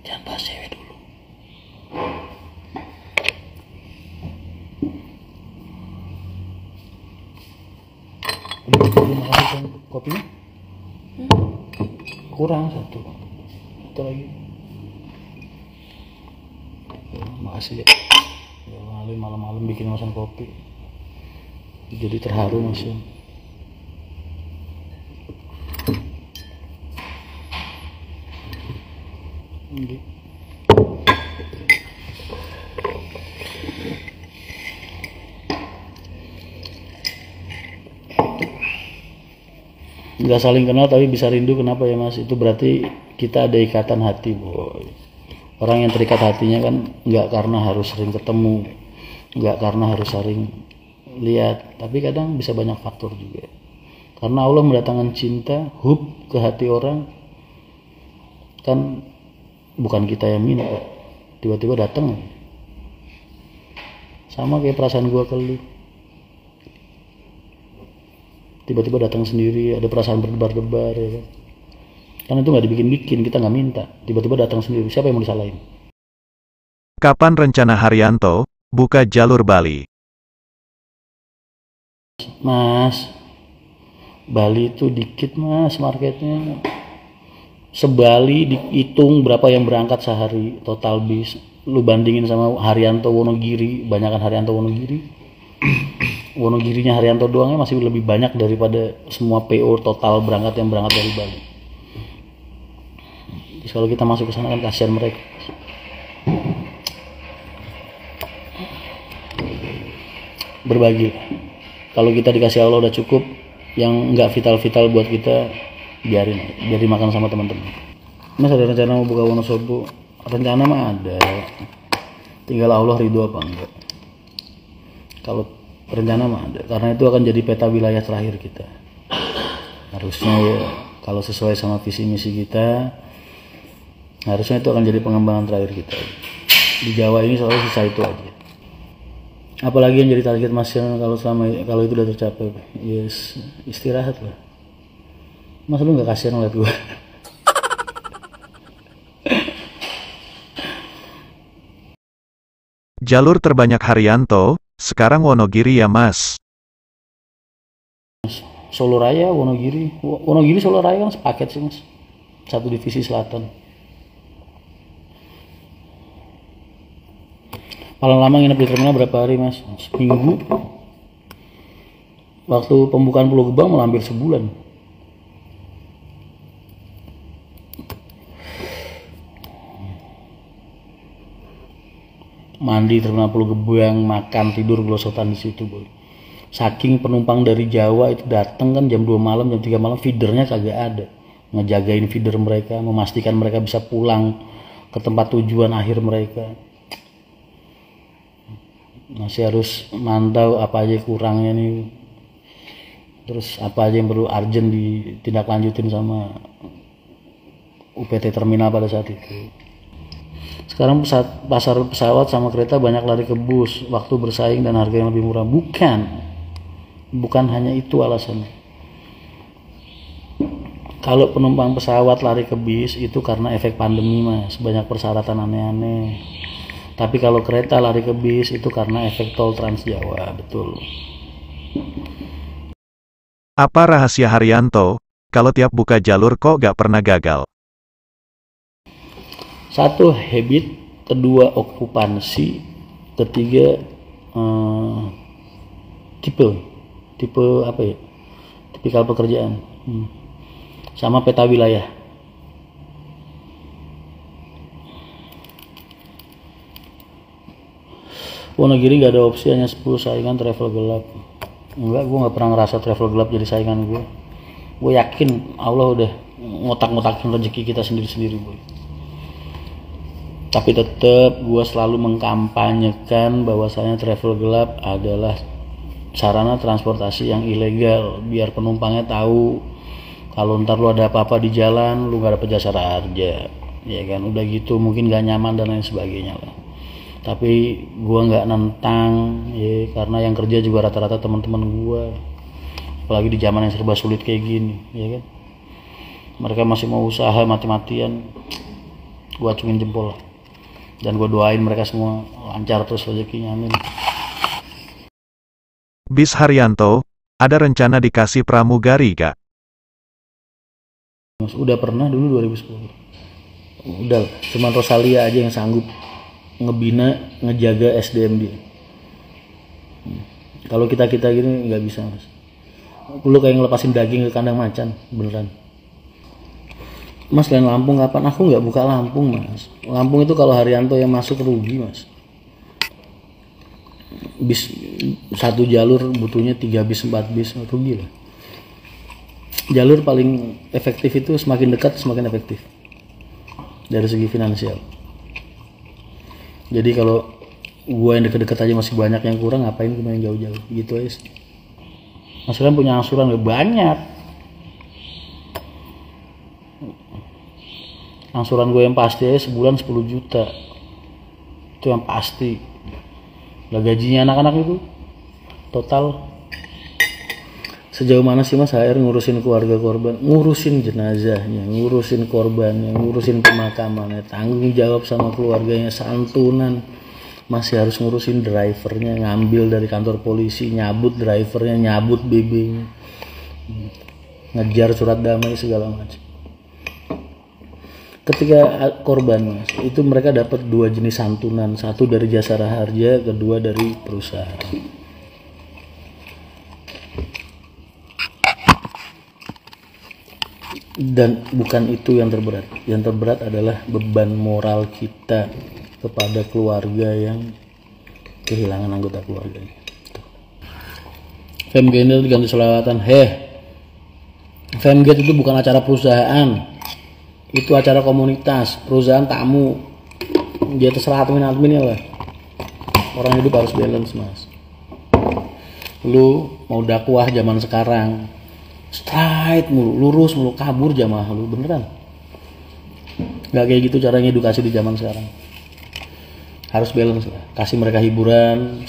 Jangan bahas cewek dulu. Belum makan kopinya? Kurang satu lagi. Makasih ya. Ya malam-malam bikin masan kopi. Jadi terharu Mas ya. Nggak saling kenal tapi bisa rindu, kenapa ya Mas? Itu berarti kita ada ikatan hati, boy. Orang yang terikat hatinya kan nggak karena harus sering ketemu, nggak karena harus sering lihat, tapi kadang bisa banyak faktor juga. Karena Allah mendatangkan cinta, hub ke hati orang, kan bukan kita yang minta, tiba-tiba datang. Sama kayak perasaan gua ke lu, tiba-tiba datang sendiri, ada perasaan berdebar-debar ya kan. Karena itu nggak dibikin-bikin, kita nggak minta, tiba-tiba datang sendiri. Siapa yang mau disalahin? Kapan rencana Haryanto buka jalur Bali? Mas, Bali itu dikit Mas marketnya. Sebali dihitung berapa yang berangkat sehari total bis. Lu bandingin sama Haryanto Wonogiri, banyakan Haryanto Wonogiri. Wonogirinya Haryanto doangnya masih lebih banyak daripada semua PO total berangkat yang berangkat dari Bali. Jadi kalau kita masuk ke sana kan kasihan mereka. Berbagi. Kalau kita dikasih Allah udah cukup, yang nggak vital-vital buat kita biarin makan sama teman-teman. Mas ada rencana mau buka Wonosobo? Rencana mah ada, tinggal Allah ridho apa enggak. Kalau rencana mah ada, karena itu akan jadi peta wilayah terakhir kita. Harusnya ya, kalau sesuai sama visi misi kita, harusnya itu akan jadi pengembangan terakhir kita. Di Jawa ini soalnya sisa itu aja. Apalagi yang jadi target Mas kalau itu udah tercapai, yes, istirahat lah. Mas lu nggak kasihan ngeliat gue? Jalur terbanyak Haryanto sekarang Wonogiri ya Mas. Solo Raya, Wonogiri Solo Raya kan sepaket sih Mas, satu divisi selatan. Paling lama nginep di terminal berapa hari Mas? Seminggu. Waktu pembukaan Pulau Gebang malah hampir sebulan. Mandi terminal Pulau Gebang, makan, tidur gelosotan di situ, boy. Saking penumpang dari Jawa itu datang kan jam 2 malam, jam 3 malam, feedernya kagak ada. Ngejagain feeder mereka, memastikan mereka bisa pulang ke tempat tujuan akhir mereka. Masih harus mantau apa aja kurangnya nih, terus apa aja yang perlu urgent ditindaklanjutin sama UPT terminal pada saat itu. Sekarang pasar pesawat sama kereta banyak lari ke bus, waktu bersaing dan harga yang lebih murah. Bukan hanya itu alasannya. Kalau penumpang pesawat lari ke bis itu karena efek pandemi Mas, banyak persyaratan aneh-aneh. Tapi kalau kereta lari ke bis itu karena efek tol Trans Jawa, betul. Apa rahasia Haryanto kalau tiap buka jalur kok gak pernah gagal? Satu, habit. Kedua, okupansi. Ketiga, tipe apa ya, tipikal pekerjaan, sama peta wilayah. Wonogiri gak ada opsi, hanya 10 saingan travel gelap. Enggak, gue gak pernah ngerasa travel gelap jadi saingan gue. Gue yakin Allah udah ngotak-ngotakin rezeki kita sendiri-sendiri, boy. Tapi tetap gue selalu mengkampanyekan bahwasanya travel gelap adalah sarana transportasi yang ilegal, biar penumpangnya tahu kalau ntar lu ada apa-apa di jalan lu gak dapet jasa harja, ya kan. Udah gitu mungkin gak nyaman dan lain sebagainya lah. Tapi gue nggak nentang ya, karena yang kerja juga rata-rata teman-teman gue, apalagi di zaman yang serba sulit kayak gini, ya kan. Mereka masih mau usaha mati-matian. gue acungin jempol dan gue doain mereka semua lancar terus rezekinya, amin. Bis Haryanto, ada rencana dikasih pramugari gak? Mas, udah pernah dulu 2010. Udah, cuman Rosalia aja yang sanggup ngebina, ngejaga SDM dia. Kalau kita gini nggak bisa, Mas. Lu kayak ngelepasin daging ke kandang macan, beneran. Mas, lain Lampung kapan? Aku nggak buka Lampung, Mas. Lampung itu kalau Haryanto yang masuk rugi, Mas. Bis satu jalur butuhnya 3 bis 4 bis, rugi lah. Jalur paling efektif itu semakin dekat semakin efektif dari segi finansial. Jadi kalau gue yang deket-deket aja masih banyak yang kurang, ngapain gue main jauh-jauh gitu aja. Mas kan punya angsuran gak banyak. Angsuran gue yang pasti aja sebulan 10 juta. Itu yang pasti. Lah gajinya anak-anak itu total sejauh mana sih Mas HR ngurusin keluarga korban, ngurusin jenazahnya, ngurusin korbannya, ngurusin pemakamannya, tanggung jawab sama keluarganya, santunan, masih harus ngurusin drivernya, ngambil dari kantor polisi, nyabut drivernya, nyabut BB-nya, ngejar surat damai segala macam. Ketika korban, Mas, itu mereka dapat 2 jenis santunan, satu dari Jasara Harja, kedua dari perusahaan. Dan bukan itu yang terberat. Yang terberat adalah beban moral kita kepada keluarga yang kehilangan anggota keluarganya. Femgender diganti selawatan. Femgate itu bukan acara perusahaan, itu acara komunitas. Perusahaan tamu, dia terserah admin ya lah. Orang hidup harus balance, Mas. Lu mau dakwah zaman sekarang straight mulu, lurus mulu, kabur jamaah lu, beneran nggak kayak gitu caranya edukasi di zaman sekarang. Harus balance lah, kasih mereka hiburan.